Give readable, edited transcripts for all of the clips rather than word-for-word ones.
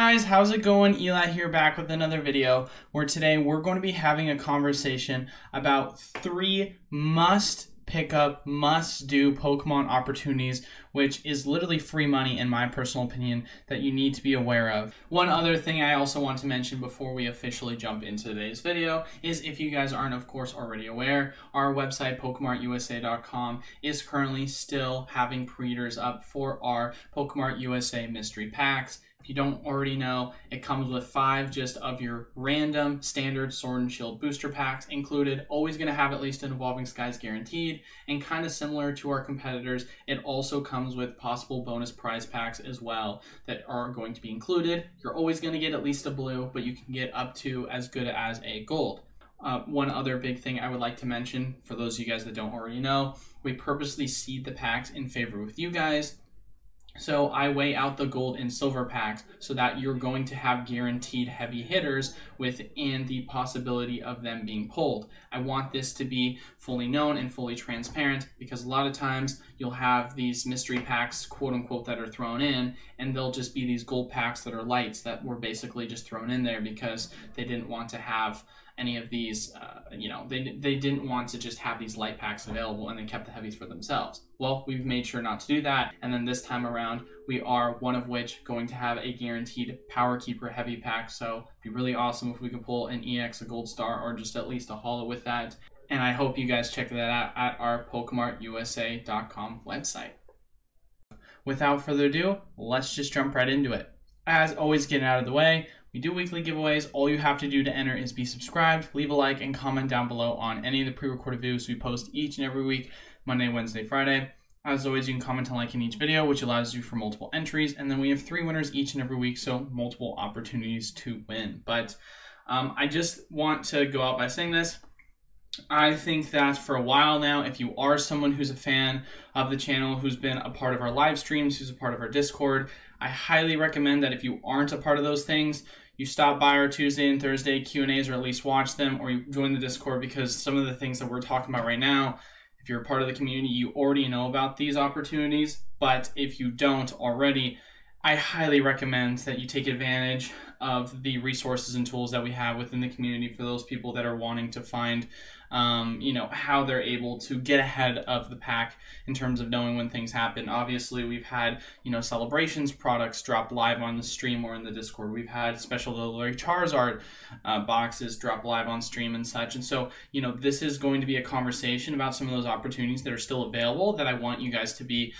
guys, how's it going? Eli here, back with another video where today we're going to be having a conversation about 3 must pick up, must do Pokemon opportunities, which is literally free money in my personal opinion that you need to be aware of. One other thing I also want to mention before we officially jump into today's video is, if you guys aren't of course already aware, our website PokemartUSA.com is currently still having pre-orders up for our PokemartUSA mystery packs. If you don't already know, it comes with 5 just of your random standard Sword and Shield booster packs included. Always going to have at least an Evolving Skies guaranteed, and kind of similar to our competitors, it also comes with possible bonus prize packs as well that are going to be included. You're always going to get at least a blue, but you can get up to as good as a gold. One other big thing I would like to mention, for those of you guys that don't already know, we purposely seed the packs in favor with you guys. So I weigh out the gold and silver packs so that you're going to have guaranteed heavy hitters within the possibility of them being pulled. I want this to be fully known and fully transparent, because a lot of times you'll have these mystery packs, quote unquote, that are thrown in, and they'll just be these gold packs that are lights that were basically just thrown in there because they didn't want to have any of these, they didn't want to just have these light packs available, and they kept the heavies for themselves. Well, we've made sure not to do that, and then this time around, we are one of which going to have a guaranteed Power Keeper heavy pack, so it'd be really awesome if we could pull an EX, a gold star, or just at least a holo with that, and I hope you guys check that out at our PokemartUSA.com website. Without further ado, let's just jump right into it. As always, getting out of the way, we do weekly giveaways. All you have to do to enter is be subscribed, leave a like, and comment down below on any of the pre-recorded videos we post each and every week, Monday, Wednesday, Friday. As always, you can comment and like in each video, which allows you for multiple entries, and then we have 3 winners each and every week, so multiple opportunities to win. But I just want to go out by saying this. I think that for a while now, if you are someone who's a fan of the channel, who's been a part of our live streams, who's a part of our Discord, I highly recommend that if you aren't a part of those things, you stop by our Tuesday and Thursday Q&As, or at least watch them, or you join the Discord, because some of the things that we're talking about right now, if you're a part of the community, you already know about these opportunities. But if you don't already, I highly recommend that you take advantage of the resources and tools that we have within the community for those people that are wanting to find, how they're able to get ahead of the pack in terms of knowing when things happen. Obviously, we've had, celebrations products drop live on the stream or in the Discord. We've had special delivery Charizard boxes drop live on stream and such. And so, this is going to be a conversation about some of those opportunities that are still available that I want you guys to be,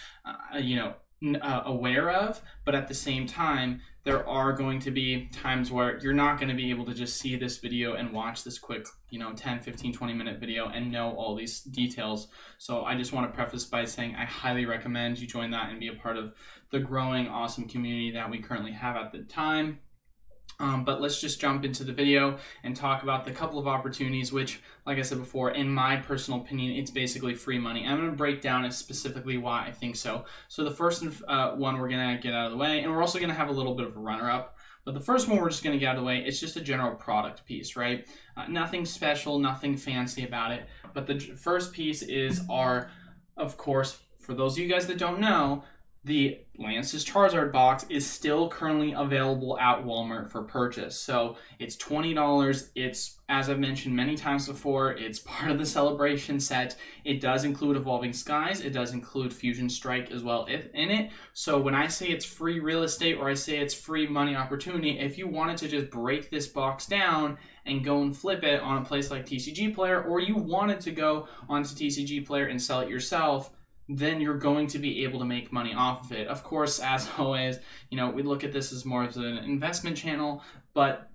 aware of. But at the same time, there are going to be times where you're not going to be able to just see this video and watch this quick 10, 15, 20 minute video and know all these details. So I just want to preface by saying I highly recommend you join that and be a part of the growing awesome community that we currently have at the time. But let's just jump into the video and talk about the couple of opportunities, which, like I said before, in my personal opinion, it's basically free money. I'm going to break down specifically why I think so. So the first one we're going to get out of the way, and we're also going to have a little bit of a runner-up. But the first one we're just going to get out of the way, it's just a general product piece, right? Nothing special, nothing fancy about it. But the first piece is our, of course, for those of you guys that don't know, the Lance's Charizard box is still currently available at Walmart for purchase. So it's $20. It's, as I've mentioned many times before, it's part of the celebration set. It does include Evolving Skies. It does include Fusion Strike as well in it. So when I say it's free real estate, or I say it's free money opportunity, if you wanted to just break this box down and go and flip it on a place like TCG Player, or you wanted to go onto TCG Player and sell it yourself, then you're going to be able to make money off of it. Of course, as always, we look at this as more of an investment channel, but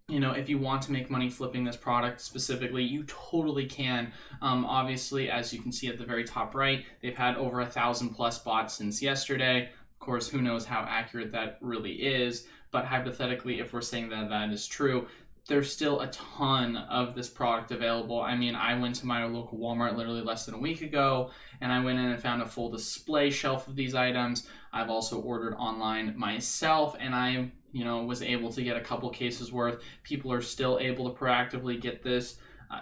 if you want to make money flipping this product specifically, you totally can. Obviously, as you can see at the very top right, they've had over 1,000+ bots since yesterday. Of course, who knows how accurate that really is, but hypothetically, if we're saying that that is true, there's still a ton of this product available. I mean, I went to my local Walmart literally less than a week ago, and I went in and found a full display shelf of these items. I've also ordered online myself, and I, was able to get a couple cases worth. People are still able to proactively get this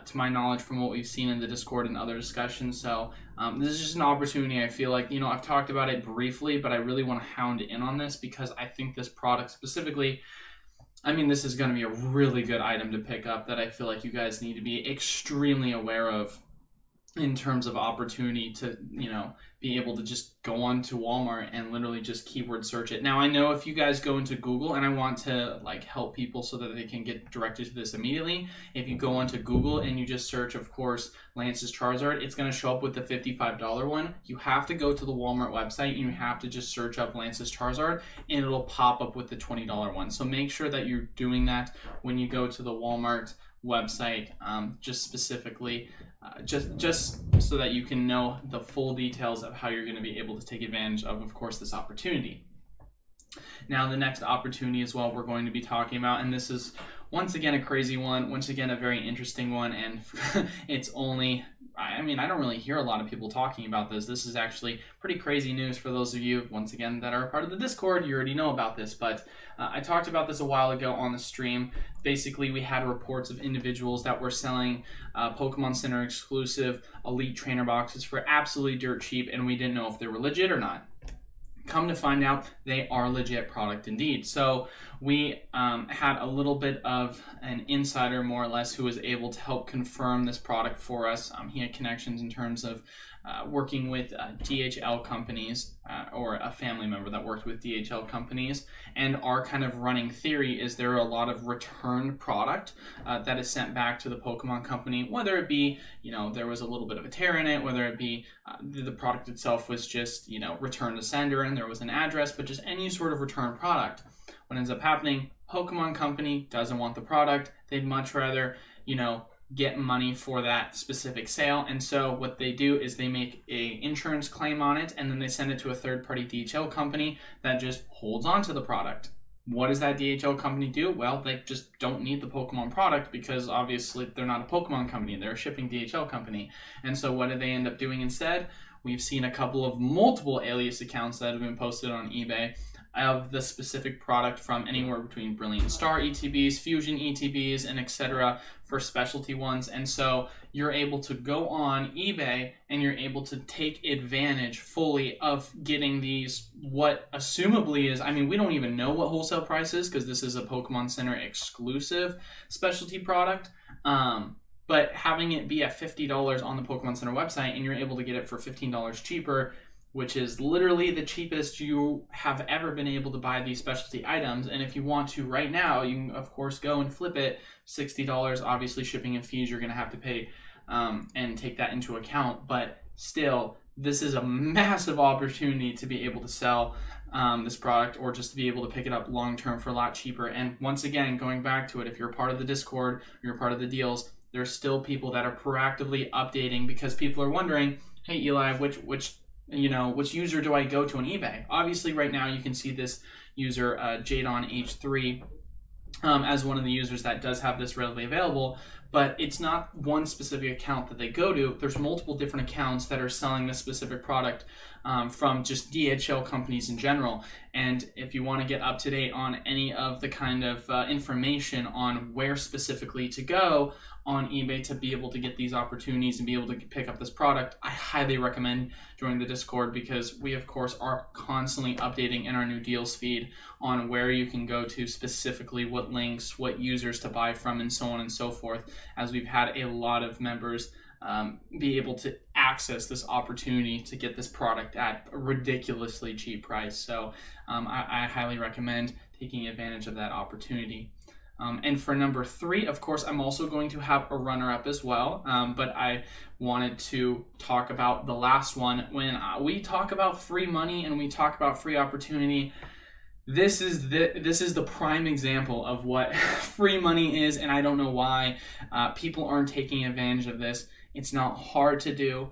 to my knowledge, from what we've seen in the Discord and other discussions. So this is just an opportunity. I feel like, I've talked about it briefly, but I really want to hound in on this because I think this product specifically, this is going to be a really good item to pick up that I feel like you guys need to be extremely aware of in terms of opportunity to, be able to just go on to Walmart and literally just keyword search it. Now, I know if you guys go into Google, and I want to help people so that they can get directed to this immediately. If you go onto Google and you just search, of course, Lance's Charizard, it's going to show up with the $55 one. You have to go to the Walmart website and you have to just search up Lance's Charizard and it'll pop up with the $20 one. So make sure that you're doing that when you go to the Walmart website, just specifically, just so that you can know the full details of how you're going to be able to take advantage of course, this opportunity. Now, the next opportunity as well we're going to be talking about, and this is once again a crazy one, once again a very interesting one, and it's only, I don't really hear a lot of people talking about this. This is actually pretty crazy news for those of you, once again, that are a part of the Discord. You already know about this, but I talked about this a while ago on the stream. Basically, we had reports of individuals that were selling Pokemon Center exclusive Elite Trainer boxes for absolutely dirt cheap, and we didn't know if they were legit or not. Come to find out, they are legit product indeed. So we had a little bit of an insider, more or less, who was able to help confirm this product for us. He had connections in terms of working with DHL companies, or a family member that worked with DHL companies. And our kind of running theory is there are a lot of returned product that is sent back to the Pokemon company, whether it be, there was a little bit of a tear in it, whether it be the product itself was just, returned to sender and there was an address, but just any sort of return product. What ends up happening, Pokemon company doesn't want the product. They'd much rather, get money for that specific sale. And so what they do is they make a insurance claim on it, and then they send it to a third-party DHL company that just holds on to the product. What does that DHL company do? Well, they just don't need the Pokemon product because obviously they're not a Pokemon company. They're a shipping DHL company. And so what do they end up doing instead? We've seen a couple of multiple alias accounts that have been posted on eBay of the specific product from anywhere between Brilliant Star ETBs, Fusion ETBs, and etc. for specialty ones. And so you're able to go on eBay and you're able to take advantage fully of getting these, what assumably is, we don't even know what wholesale price is because this is a Pokemon Center exclusive specialty product. But having it be at $50 on the Pokemon Center website and you're able to get it for $15 cheaper, which is literally the cheapest you have ever been able to buy these specialty items. And if you want to right now, you can of course go and flip it $60. Obviously shipping and fees you're going to have to pay and take that into account. But still, this is a massive opportunity to be able to sell this product, or just to be able to pick it up long term for a lot cheaper. And once again, going back to it, if you're a part of the Discord, or you're part of the deals, there's still people that are proactively updating because people are wondering, hey Eli, which user do I go to on eBay? Obviously right now you can see this user JadonH3 as one of the users that does have this readily available, but it's not one specific account that they go to. There's multiple different accounts that are selling this specific product from just DHL companies in general. And if you want to get up to date on any of the kind of information on where specifically to go on eBay to be able to get these opportunities and be able to pick up this product, I highly recommend joining the Discord, because we of course are constantly updating in our new deals feed on where you can go to specifically, what links, what users to buy from, and so on and so forth, as we've had a lot of members be able to access this opportunity to get this product at a ridiculously cheap price. So I highly recommend taking advantage of that opportunity. And for number 3, of course, I'm also going to have a runner-up as well, but I wanted to talk about the last one. When we talk about free money and we talk about free opportunity, this is the prime example of what free money is, and I don't know why people aren't taking advantage of this. It's not hard to do.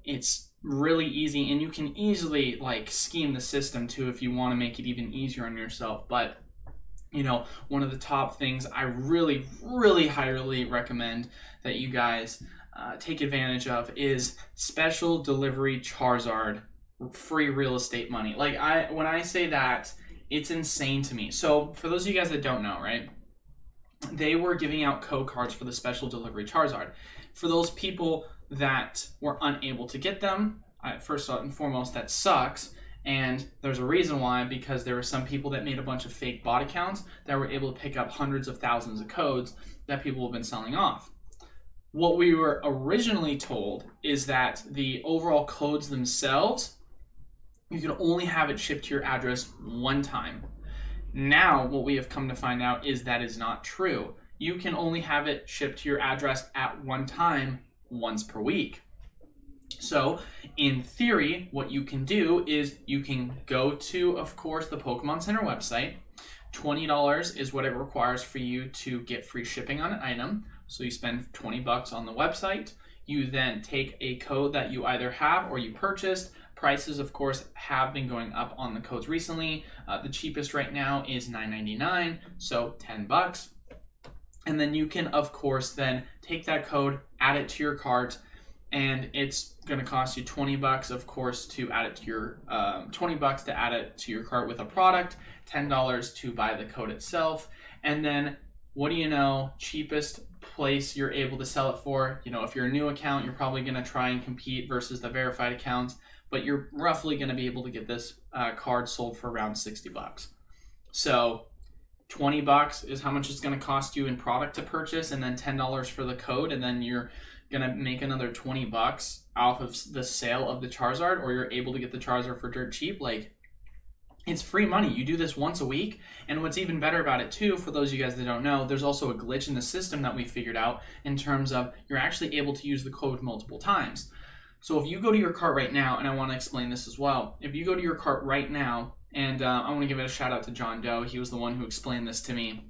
It's really easy, and you can easily scheme the system too if you want to make it even easier on yourself. But one of the top things I really, really highly recommend that you guys take advantage of is special delivery Charizard free real estate money. When I say that, it's insane to me. So for those of you guys that don't know, right? they were giving out code cards for the special delivery Charizard. For those people that were unable to get them, first and foremost, that sucks. And there's a reason why, because there were some people that made a bunch of fake bot accounts that were able to pick up hundreds of thousands of codes that people have been selling off. What we were originally told is that the overall codes themselves, you can only have it shipped to your address one time. Now, what we have come to find out is that is not true. You can only have it shipped to your address at one time, once per week. So, in theory, what you can do is you can go to, of course, the Pokemon Center website. $20 is what it requires for you to get free shipping on an item. So you spend $20 on the website. You then take a code that you either have or you purchased. Prices, of course, have been going up on the codes recently. The cheapest right now is $9.99, so $10. And then you can, of course, then take that code, add it to your cart, and it's going to cost you $20, of course, to add it to your $20 to add it to your cart with a product, $10 to buy the code itself, and then what do you know? Cheapest place you're able to sell it for. You know, if you're a new account, you're probably going to try and compete versus the verified accounts, but you're roughly going to be able to get this card sold for around $60. So $20 is how much it's going to cost you in product to purchase, and then $10 for the code, and then you're gonna make another $20 off of the sale of the Charizard, or you're able to get the Charizard for dirt cheap. Like, it's free money. You do this once a week, and what's even better about it too, for those of you guys that don't know, there's also a glitch in the system that we figured out in terms of you're actually able to use the code multiple times. So if you go to your cart right now, and I want to explain this as well, if you go to your cart right now, and I want to give it a shout out to John Doe, he was the one who explained this to me.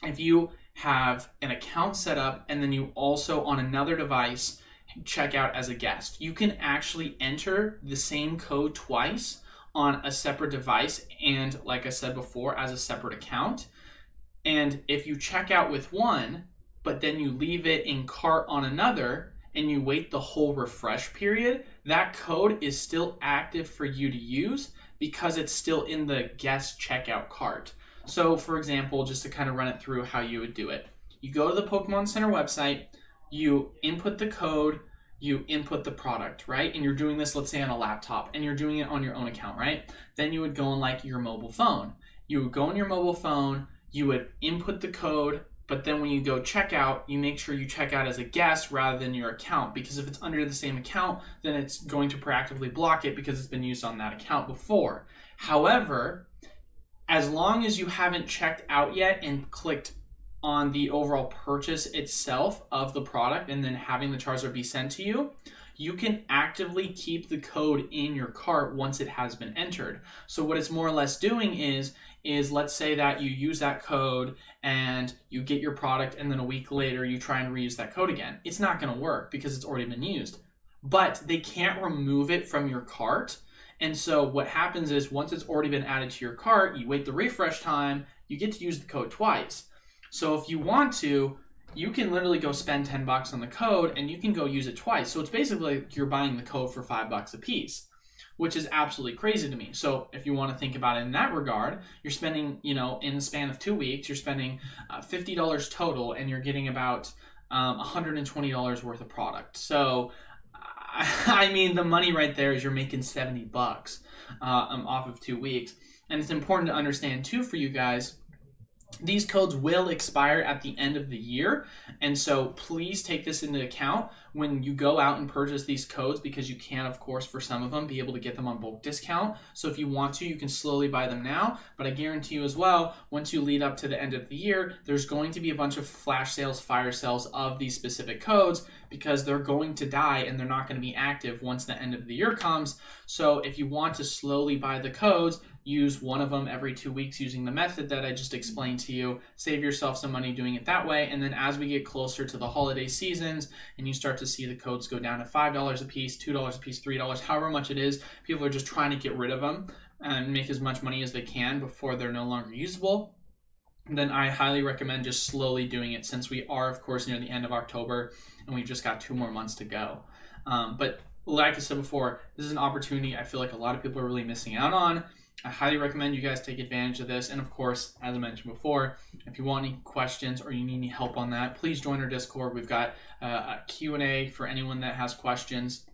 If you have an account set up and then you also on another device check out as a guest, you can actually enter the same code twice on a separate device and, like I said before, as a separate account. And if you check out with one but then you leave it in cart on another and you wait the whole refresh period, that code is still active for you to use because it's still in the guest checkout cart. So, for example, just to kind of run it through how you would do it. You go to the Pokemon Center website, you input the code, you input the product, right? And you're doing this, let's say, on a laptop, and you're doing it on your own account, right? Then you would go on, like, your mobile phone. You would go on your mobile phone, you would input the code, but then when you go check out, you make sure you check out as a guest rather than your account, because if it's under the same account, then it's going to proactively block it because it's been used on that account before. However, as long as you haven't checked out yet and clicked on the overall purchase itself of the product and then having the Charizard be sent to you, you can actively keep the code in your cart once it has been entered. So what it's more or less doing is let's say that you use that code and you get your product and then a week later you try and reuse that code again. It's not going to work because it's already been used. But they can't remove it from your cart. And so what happens is once it's already been added to your cart, you wait the refresh time, you get to use the code twice. So if you want to, you can literally go spend $10 on the code and you can go use it twice. So it's basically like you're buying the code for $5 a piece, which is absolutely crazy to me. So if you want to think about it in that regard, you're spending, you know, in the span of 2 weeks, you're spending $50 total and you're getting about $120 worth of product. So I mean, the money right there is you're making $70 off of 2 weeks. And it's important to understand too for you guys, these codes will expire at the end of the year. And so please take this into account when you go out and purchase these codes, because you can, of course, for some of them, be able to get them on bulk discount. So if you want to, you can slowly buy them now. But I guarantee you as well, once you lead up to the end of the year, there's going to be a bunch of flash sales, fire sales of these specific codes because they're going to die and they're not going to be active once the end of the year comes. So if you want to slowly buy the codes, use one of them every 2 weeks using the method that I just explained to you. Save yourself some money doing it that way. And then as we get closer to the holiday seasons and you start to see the codes go down to $5 a piece, $2 a piece, $3, however much it is, people are just trying to get rid of them and make as much money as they can before they're no longer usable. Then I highly recommend just slowly doing it, since we are, of course, near the end of October and we've just got 2 more months to go. But like I said before, this is an opportunity I feel like a lot of people are really missing out on. I highly recommend you guys take advantage of this. And of course, as I mentioned before, if you want any questions or you need any help on that, please join our Discord. We've got a Q&A for anyone that has questions.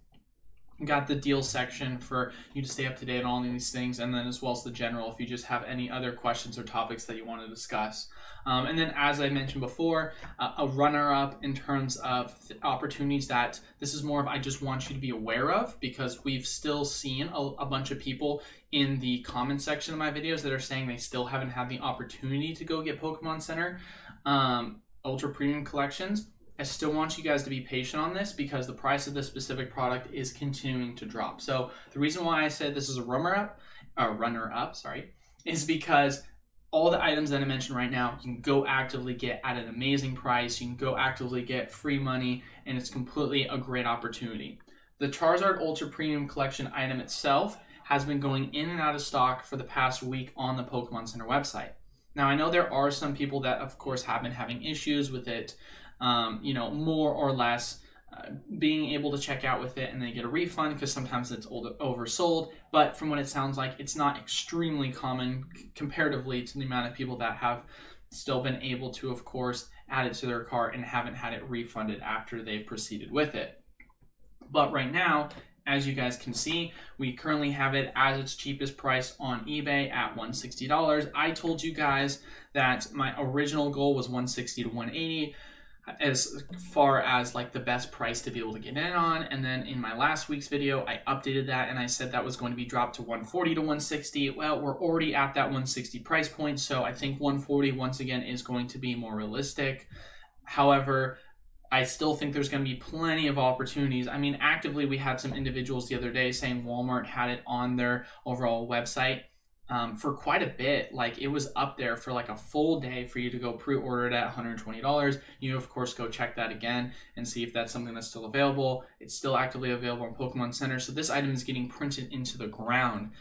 We've got the deal section for you to stay up to date on all of these things, and then as well as the general if you just have any other questions or topics that you want to discuss. And then, as I mentioned before, a runner-up in terms of opportunities that this is more of I just want you to be aware of, because we've still seen a bunch of people in the comment section of my videos that are saying they still haven't had the opportunity to go get Pokemon Center Ultra Premium collections. I still want you guys to be patient on this because the price of this specific product is continuing to drop. So the reason why I said this is a runner-up, is because all the items that I mentioned right now, you can go actively get at an amazing price. You can go actively get free money, and it's completely a great opportunity. The Charizard Ultra Premium Collection item itself has been going in and out of stock for the past week on the Pokemon Center website. Now, I know there are some people that, of course, have been having issues with it, more or less being able to check out with it and they get a refund because sometimes it's oversold. But from what it sounds like, it's not extremely common comparatively to the amount of people that have still been able to, of course, add it to their cart and haven't had it refunded after they've proceeded with it. But right now, as you guys can see, we currently have it as its cheapest price on eBay at $160. I told you guys that my original goal was $160 to $180 as far as like the best price to be able to get in on. And then in my last week's video, I updated that and I said that was going to be dropped to $140 to $160. Well, we're already at that $160 price point. So I think $140 once again is going to be more realistic. However, I still think there's going to be plenty of opportunities. I mean, actively, we had some individuals the other day saying Walmart had it on their overall website for quite a bit. Like, it was up there for like a full day for you to go pre-order it at $120. You, of course, go check that again and see if that's something that's still available. It's still actively available on Pokemon Center. So this item is getting printed into the ground.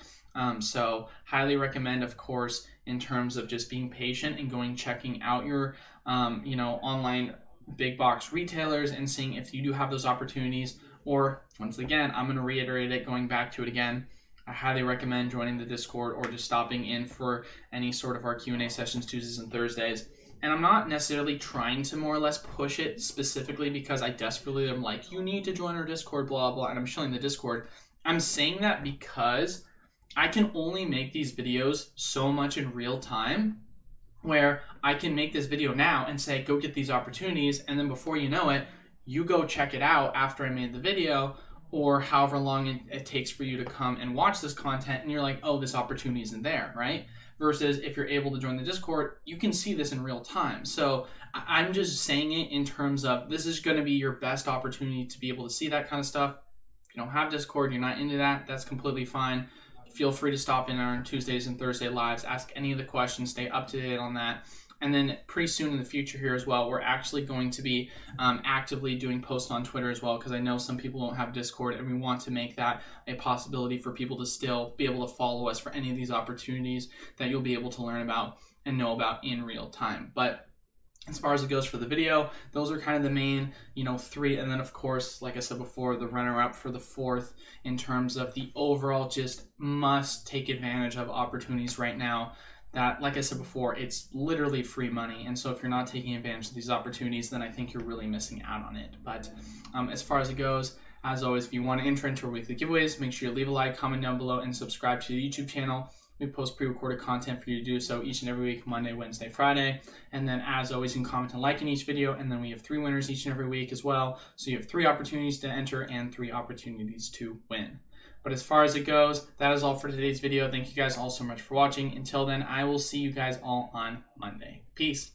So highly recommend, of course, in terms of just being patient and checking out your, online big box retailers and seeing if you do have those opportunities. Or once again, I'm going to reiterate it, going back to it again, I highly recommend joining the Discord or just stopping in for any sort of our Q&A sessions Tuesdays and Thursdays. And I'm not necessarily trying to more or less push it specifically because I desperately am like, you need to join our Discord, blah, blah, and I'm showing the Discord. I'm saying that because I can only make these videos so much in real time, where I can make this video now and say, go get these opportunities, and then before you know it, you go check it out after I made the video, or however long it takes for you to come and watch this content, and you're like, oh, this opportunity isn't there, right? Versus if you're able to join the Discord, you can see this in real time. So I'm just saying it in terms of this is going to be your best opportunity to be able to see that kind of stuff. If you don't have Discord, you're not into that, that's completely fine. Feel free to stop in on Tuesdays and Thursday lives, ask any of the questions, stay up to date on that. And then pretty soon in the future here as well, we're actually going to be actively doing posts on Twitter as well, because I know some people don't have Discord and we want to make that a possibility for people to still be able to follow us for any of these opportunities that you'll be able to learn about and know about in real time. But as far as it goes for the video, those are kind of the main, three. And then, of course, like I said before, the runner-up for the fourth in terms of the overall just must take advantage of opportunities right now that, like I said before, it's literally free money. And so if you're not taking advantage of these opportunities, then I think you're really missing out on it. But as far as it goes, as always, if you want to enter into our weekly giveaways, make sure you leave a like, comment down below, and subscribe to the YouTube channel. We post pre-recorded content for you to do so each and every week, Monday, Wednesday, Friday. And then as always, you can comment and like in each video. And then we have 3 winners each and every week as well. So you have 3 opportunities to enter and 3 opportunities to win. But as far as it goes, that is all for today's video. Thank you guys all so much for watching. Until then, I will see you guys all on Monday. Peace.